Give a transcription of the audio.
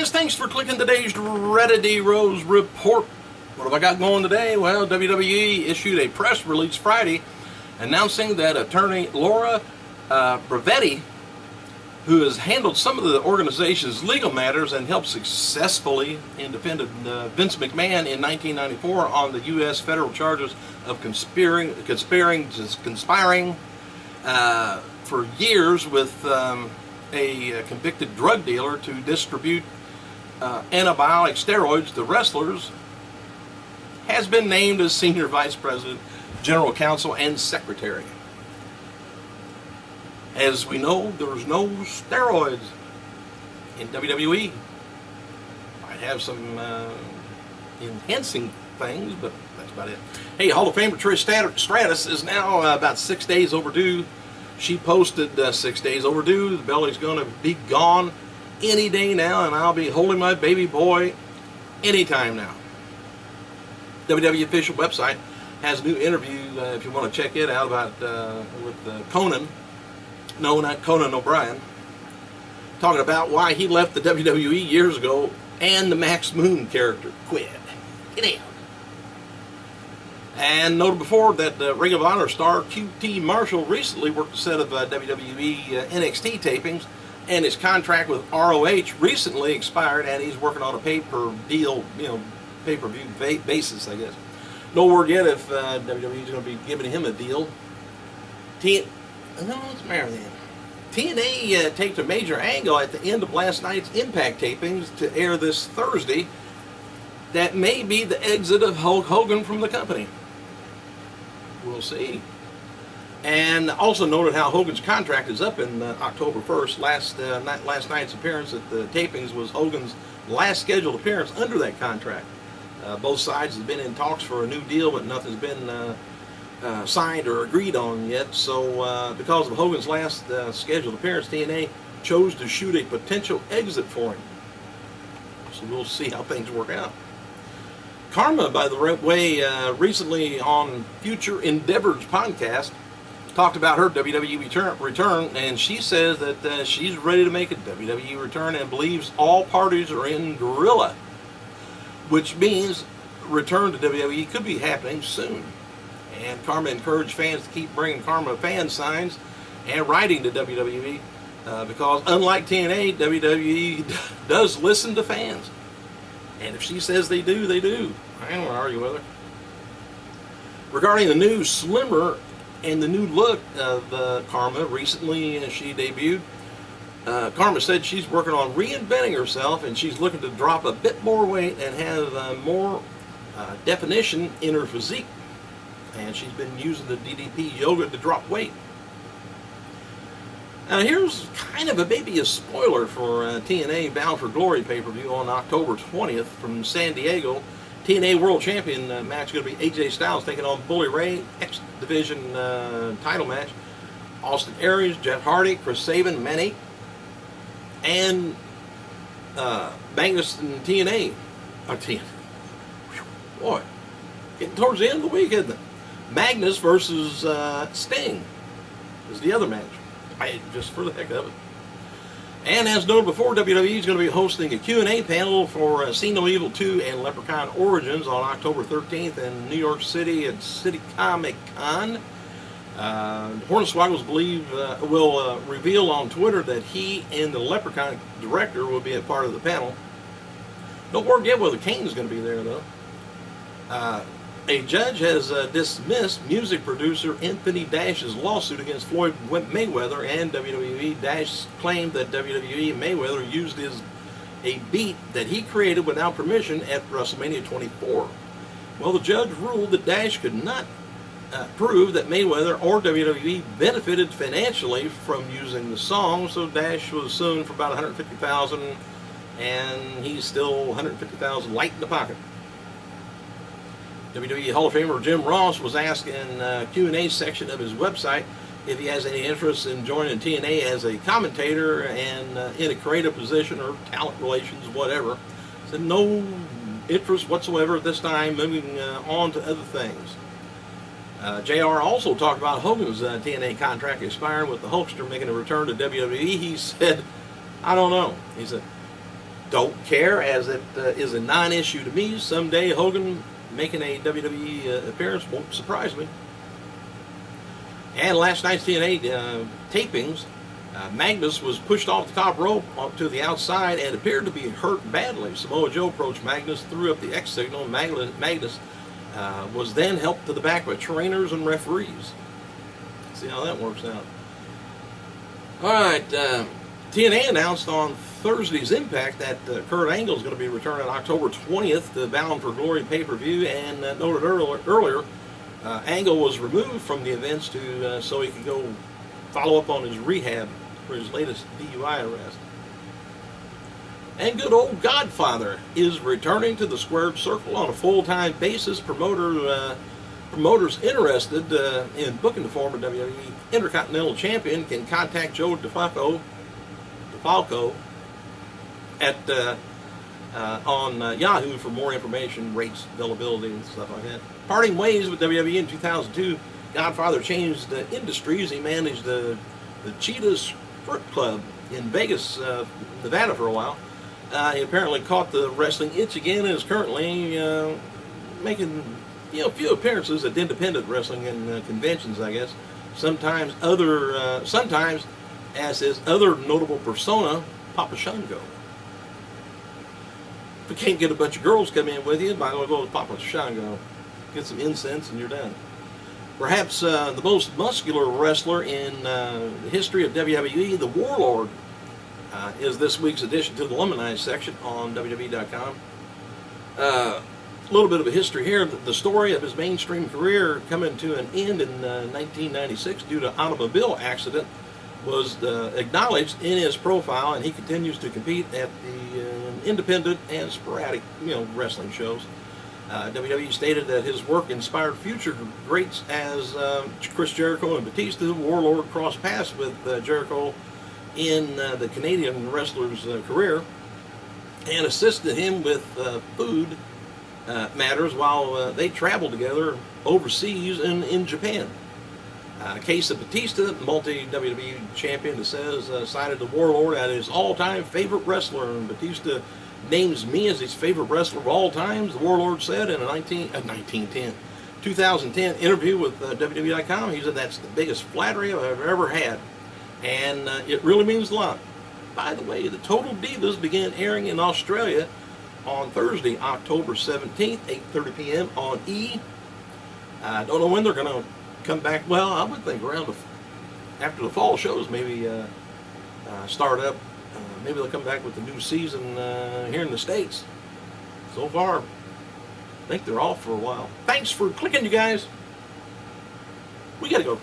guys, thanks for clicking today's Reddit Rose Report. What have I got going today? Well, WWE issued a press release Friday announcing that attorney Laura Bravetti, who has handled some of the organization's legal matters and helped successfully and defended Vince McMahon in 1994 on the U.S. federal charges of conspiring for years with a convicted drug dealer to distribute anabolic steroids to wrestlers, has been named as Senior Vice President, General Counsel, and Secretary. As we know, there's no steroids in WWE. Might have some enhancing things, but that's about it. Hey, Hall of Famer Trish Stratus is now about 6 days overdue. She posted 6 days overdue. The belly's going to be gone any day now, and I'll be holding my baby boy anytime now. WWE official website has a new interview, if you want to check it out, about with Conan. No, not Conan O'Brien. Talking about why he left the WWE years ago and the Max Moon character quit. Get out. And noted before that Ring of Honor star QT Marshall recently worked a set of WWE NXT tapings, and his contract with ROH recently expired, and he's working on a pay-per-view basis, I guess. No word yet if WWE is going to be giving him a deal. TNA takes a major angle at the end of last night's Impact tapings to air this Thursday that may be the exit of Hulk Hogan from the company. We'll see. And also noted how Hogan's contract is up in October 1st. Last night's appearance at the tapings was Hogan's last scheduled appearance under that contract. Both sides have been in talks for a new deal, but nothing's been signed or agreed on yet. So because of Hogan's last scheduled appearance, TNA chose to shoot a potential exit for him. So we'll see how things work out. KHARMA, by the way, recently on Future Endeavors podcast, talked about her WWE return, and she says that she's ready to make a WWE return and believes all parties are in gorilla, which means return to WWE could be happening soon. And KHARMA encouraged fans to keep bringing KHARMA fan signs and writing to WWE because unlike TNA, WWE does listen to fans. And if she says they do, they do. I don't want to argue with her. Regarding the new slimmer and the new look of KHARMA, recently she debuted. KHARMA said she's working on reinventing herself, and she's looking to drop a bit more weight and have more definition in her physique. And she's been using the DDP yoga to drop weight. Now here's kind of maybe a spoiler for TNA Bound for Glory pay-per-view on October 20th from San Diego. TNA World Champion match is going to be AJ Styles taking on Bully Ray, X Division title match. Austin Aries, Jeff Hardy, Chris Sabin, Manny, and Magnus and TNA. Boy, getting towards the end of the week, isn't it? Magnus versus Sting is the other match. Just for the heck of it. And as noted before, WWE is going to be hosting a Q&A panel for See No Evil 2 and Leprechaun Origins on October 13th in New York City at City Comic Con. Hornswoggles will reveal on Twitter that he and the Leprechaun director will be a part of the panel. No word yet whether Kane's going to be there, though. A judge has dismissed music producer Anthony Dash's lawsuit against Floyd Mayweather, and WWE. Dash claimed that WWE and Mayweather used a beat that he created without permission at WrestleMania 24. Well, the judge ruled that Dash could not prove that Mayweather or WWE benefited financially from using the song, so Dash was sued for about $150,000, and he's still $150,000 light in the pocket. WWE Hall of Famer Jim Ross was asked in the Q&A section of his website if he has any interest in joining TNA as a commentator and in a creative position or talent relations, whatever. He said no interest whatsoever at this time, moving on to other things. JR also talked about Hogan's TNA contract expiring with the Hulkster making a return to WWE. He said, I don't know. He said, Don't care, as it is a non-issue to me. Someday Hogan making a WWE appearance won't surprise me. And last night's TNA tapings, Magnus was pushed off the top rope to the outside and appeared to be hurt badly. Samoa Joe approached Magnus, threw up the X signal. Magnus was then helped to the back by trainers and referees. See how that works out. All right, TNA announced on Thursday's Impact that Kurt Angle is going to be returning October 20th to Bound for Glory pay-per-view, and noted earlier, Angle was removed from the events so he could go follow up on his rehab for his latest DUI arrest. And good old Godfather is returning to the squared circle on a full-time basis. Promoters interested in booking the former WWE Intercontinental Champion can contact Joe DeFalco at on Yahoo for more information, rates, availability, and stuff like that. Parting ways with WWE in 2002, Godfather changed industries. He managed the Cheetahs Strip Club in Vegas, Nevada for a while. He apparently caught the wrestling itch again and is currently making a few appearances at independent wrestling and conventions, I guess. Sometimes as his other notable persona, Papa Shango. If you can't get a bunch of girls come in with you, might as well go with Papa Shango. Get some incense and you're done. Perhaps the most muscular wrestler in the history of WWE, the Warlord, is this week's addition to the Luminize section on WWE.com. A little bit of a history here. The story of his mainstream career coming to an end in 1996 due to automobile accident was acknowledged in his profile, and he continues to compete at the independent and sporadic, wrestling shows. WWE stated that his work inspired future greats as Chris Jericho and Batista. Warlord crossed paths with Jericho in the Canadian wrestler's career and assisted him with food matters while they traveled together overseas and in Japan. Case of Batista, multi-WWE champion, that says cited the Warlord as his all-time favorite wrestler, and Batista names me as his favorite wrestler of all times, the Warlord said in a 2010 interview with WWE.com. He said, "That's the biggest flattery I've ever had, and it really means a lot." By the way, the Total Divas began airing in Australia on Thursday, October 17th, 8:30 p.m. on E! I don't know when they're going to come back. Well, I would think around after the fall shows, maybe start up. Maybe they'll come back with the new season here in the States. So far, I think they're off for a while. Thanks for clicking, you guys. We got to go.